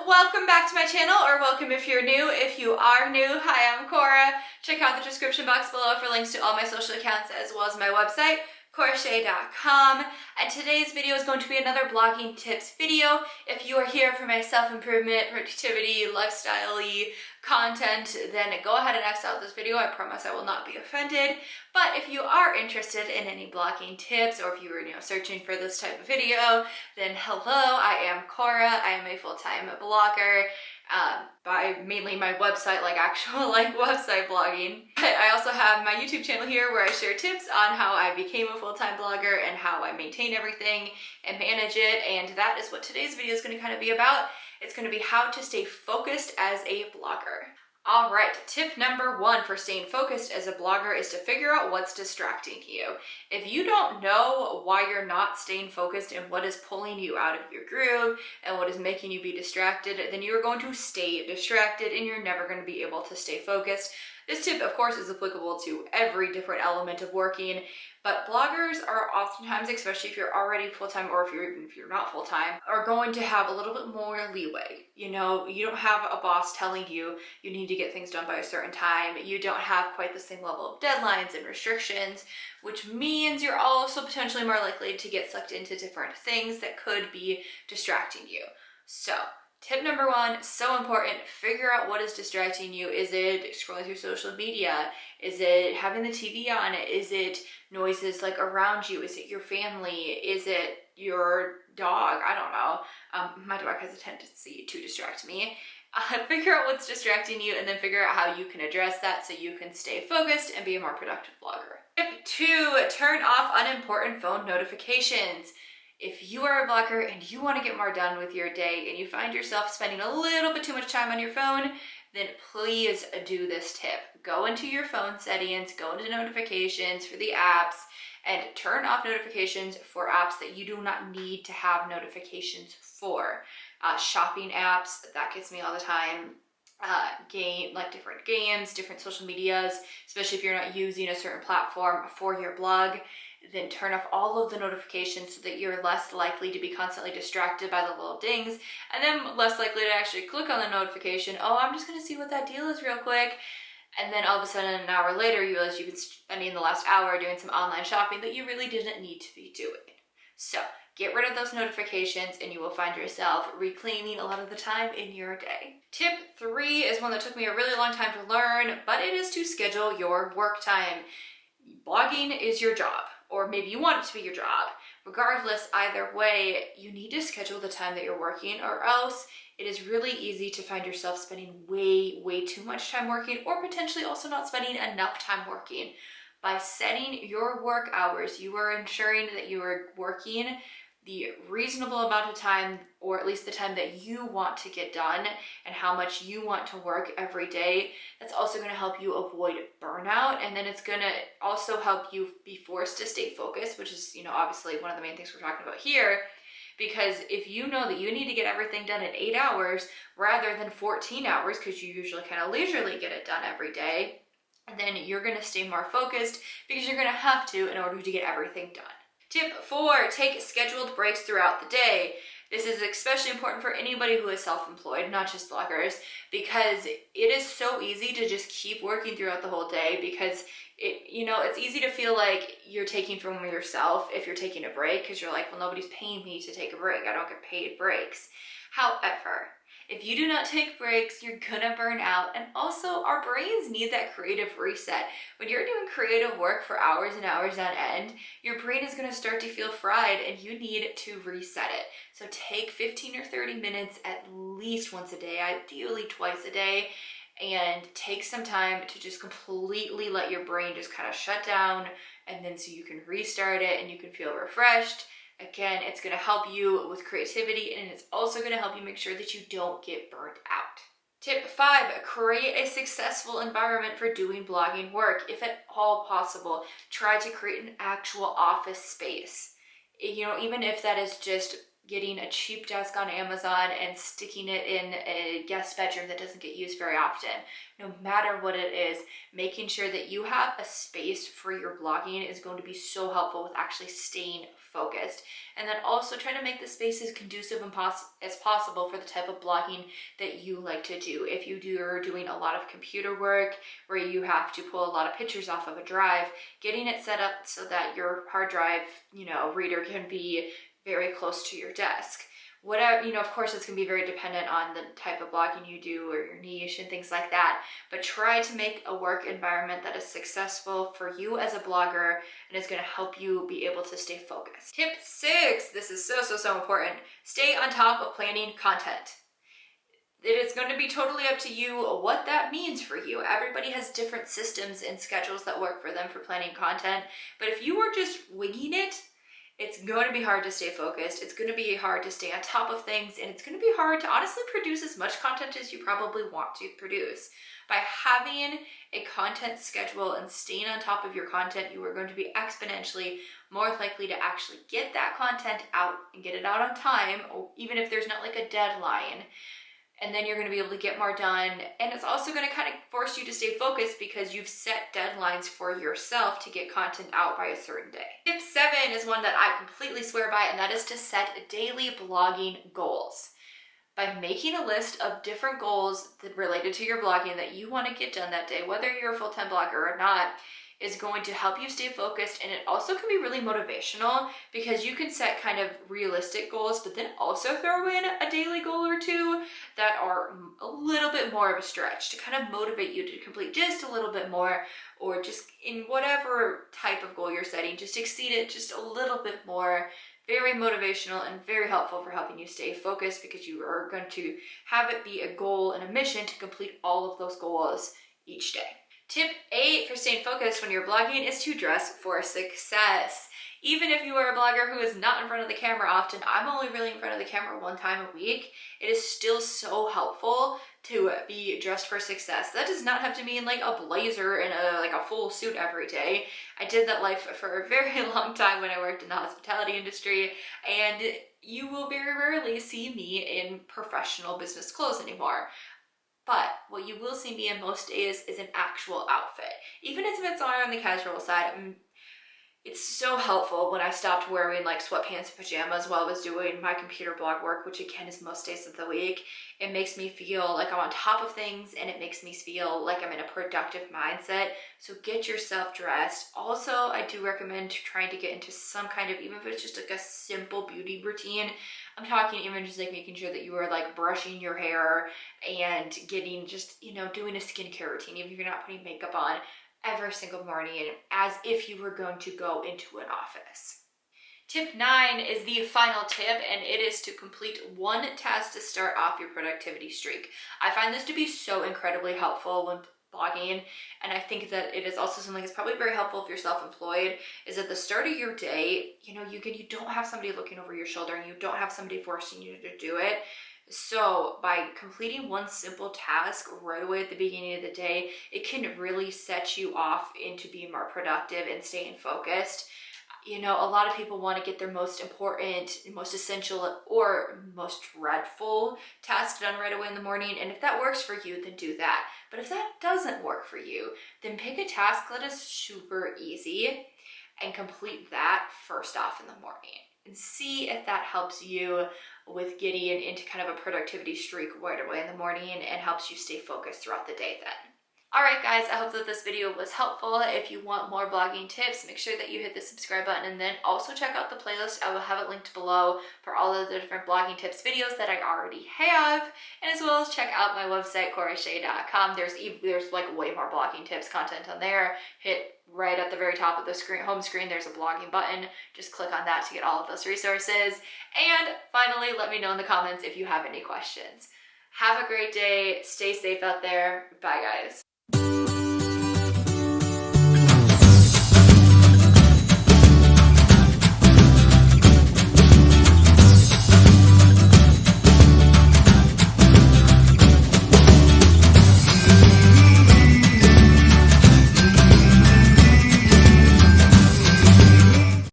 Welcome back to my channel, or welcome if you're new. If you are new, hi, I'm Cora. Check out the description box below for links to all my social accounts as well as my website, corashay.com. And today's video is going to be another blogging tips video. If you are here for my self-improvement, productivity, lifestyle-y content, then go ahead and X out this video. I promise I will not be offended. But if you are interested in any blogging tips, or if you were searching for this type of video, then hello, I am Cora. I am a full-time blogger. By mainly my website, actual website blogging. But I also have my YouTube channel here where I share tips on how I became a full-time blogger and how I maintain everything and manage it. And that is what today's video is going to kind of be about. It's going to be how to stay focused as a blogger. All right, tip number one for staying focused as a blogger is to figure out what's distracting you. If you don't know why you're not staying focused and what is pulling you out of your groove and what is making you be distracted, then you're going to stay distracted and you're never going to be able to stay focused. This tip, of course, is applicable to every different element of working, but bloggers are oftentimes, especially if you're already full-time or even if you're not full-time, are going to have a little bit more leeway. You don't have a boss telling you you need to get things done by a certain time. You don't have quite the same level of deadlines and restrictions, which means you're also potentially more likely to get sucked into different things that could be distracting you. So, tip number one, so important, figure out what is distracting you. Is it scrolling through social media? Is it having the TV on? Is it noises around you? Is it your family? Is it your dog? I don't know. My dog has a tendency to distract me. Figure out what's distracting you and then figure out how you can address that so you can stay focused and be a more productive blogger. Tip two, turn off unimportant phone notifications. If you are a blogger and you want to get more done with your day and you find yourself spending a little bit too much time on your phone, then please do this tip. Go into your phone settings, go into notifications for the apps, and turn off notifications for apps that you do not need to have notifications for. Shopping apps, that gets me all the time. Different games, different social medias, especially if you're not using a certain platform for your blog, then turn off all of the notifications so that you're less likely to be constantly distracted by the little dings, and then less likely to actually click on the notification. Oh, I'm just gonna see what that deal is real quick. And then all of a sudden, an hour later, you realize you've been spending the last hour doing some online shopping that you really didn't need to be doing. So get rid of those notifications and you will find yourself reclaiming a lot of the time in your day. Tip three is one that took me a really long time to learn, but it is to schedule your work time. Blogging is your job, or maybe you want it to be your job. Regardless, either way, you need to schedule the time that you're working, or else it is really easy to find yourself spending way too much time working, or potentially also not spending enough time working. By setting your work hours, you are ensuring that you are working the reasonable amount of time, or at least the time that you want to get done and how much you want to work every day. That's also going to help you avoid burnout, and then it's going to also help you be forced to stay focused, which is, obviously one of the main things we're talking about here. Because if you know that you need to get everything done in 8 hours rather than 14 hours, because you usually kind of leisurely get it done every day, then you're going to stay more focused because you're going to have to in order to get everything done. Tip four, take scheduled breaks throughout the day. This is especially important for anybody who is self-employed, not just bloggers, because it is so easy to just keep working throughout the whole day, because it's easy to feel like you're taking from yourself if you're taking a break, because you're like, well, nobody's paying me to take a break. I don't get paid breaks. However, if you do not take breaks, you're gonna burn out. And also, our brains need that creative reset. When you're doing creative work for hours and hours on end, your brain is gonna start to feel fried and you need to reset it. So take 15 or 30 minutes at least once a day, ideally twice a day, and take some time to just completely let your brain just kind of shut down, and then so you can restart it and you can feel refreshed. Again, it's going to help you with creativity, and it's also going to help you make sure that you don't get burnt out. Tip five, create a successful environment for doing blogging work. If at all possible, try to create an actual office space. Even if that is just getting a cheap desk on Amazon and sticking it in a guest bedroom that doesn't get used very often. No matter what it is, making sure that you have a space for your blogging is going to be so helpful with actually staying focused. And then also try to make the space as conducive as possible for the type of blogging that you like to do. If you're doing a lot of computer work where you have to pull a lot of pictures off of a drive, getting it set up so that your hard drive, reader can be very close to your desk. Whatever, of course it's gonna be very dependent on the type of blogging you do or your niche and things like that, but try to make a work environment that is successful for you as a blogger and is gonna help you be able to stay focused. Tip 6, this is so important. Stay on top of planning content. It is going to be totally up to you what that means for you. Everybody has different systems and schedules that work for them for planning content, but if you are just winging it, it's going to be hard to stay focused. It's going to be hard to stay on top of things, and it's going to be hard to honestly produce as much content as you probably want to produce. By having a content schedule and staying on top of your content, you are going to be exponentially more likely to actually get that content out and get it out on time, even if there's not like a deadline. And then you're going to be able to get more done. And it's also going to kind of force you to stay focused because you've set deadlines for yourself to get content out by a certain day. Tip 7 is one that I completely swear by, and that is to set daily blogging goals. By making a list of different goals that related to your blogging that you want to get done that day, whether you're a full-time blogger or not, is going to help you stay focused. And it also can be really motivational because you can set kind of realistic goals, but then also throw in a daily goal or two that are a little bit more of a stretch to kind of motivate you to complete just a little bit more, or just in whatever type of goal you're setting, just exceed it just a little bit more. Very motivational and very helpful for helping you stay focused because you are going to have it be a goal and a mission to complete all of those goals each day. Tip 8 for staying focused when you're blogging is to dress for success. Even if you are a blogger who is not in front of the camera often, I'm only really in front of the camera one time a week, it is still so helpful to be dressed for success. That does not have to mean like a blazer and a full suit every day. I did that life for a very long time when I worked in the hospitality industry, and you will very rarely see me in professional business clothes anymore. But what you will see me in most days is an actual outfit. Even if it's on the casual side, it's so helpful when I stopped wearing like sweatpants and pajamas while I was doing my computer blog work, which again is most days of the week. It makes me feel like I'm on top of things, and it makes me feel like I'm in a productive mindset. So get yourself dressed. Also, I do recommend trying to get into some kind of, even if it's just like a simple beauty routine. I'm talking even just like making sure that you are like brushing your hair and getting just, doing a skincare routine, even if you're not putting makeup on, every single morning as if you were going to go into an office. Tip 9 is the final tip, and it is to complete one task to start off your productivity streak. I find this to be so incredibly helpful when blogging, and I think that it is also something that's probably very helpful if you're self-employed, is at the start of your day, you don't have somebody looking over your shoulder and you don't have somebody forcing you to do it. So by completing one simple task right away at the beginning of the day, it can really set you off into being more productive and staying focused. A lot of people want to get their most important, most essential, or most dreadful task done right away in the morning. And if that works for you, then do that. But if that doesn't work for you, then pick a task that is super easy and complete that first off in the morning. And see if that helps you with getting into kind of a productivity streak right away in the morning and helps you stay focused throughout the day then. Alright guys, I hope that this video was helpful. If you want more blogging tips, make sure that you hit the subscribe button, and then also check out the playlist. I will have it linked below for all of the different blogging tips videos that I already have, and as well as check out my website, corashay.com. There's like way more blogging tips content on there. Hit right at the very top of the home screen, there's a blogging button. Just click on that to get all of those resources. And finally, let me know in the comments if you have any questions. Have a great day. Stay safe out there. Bye guys.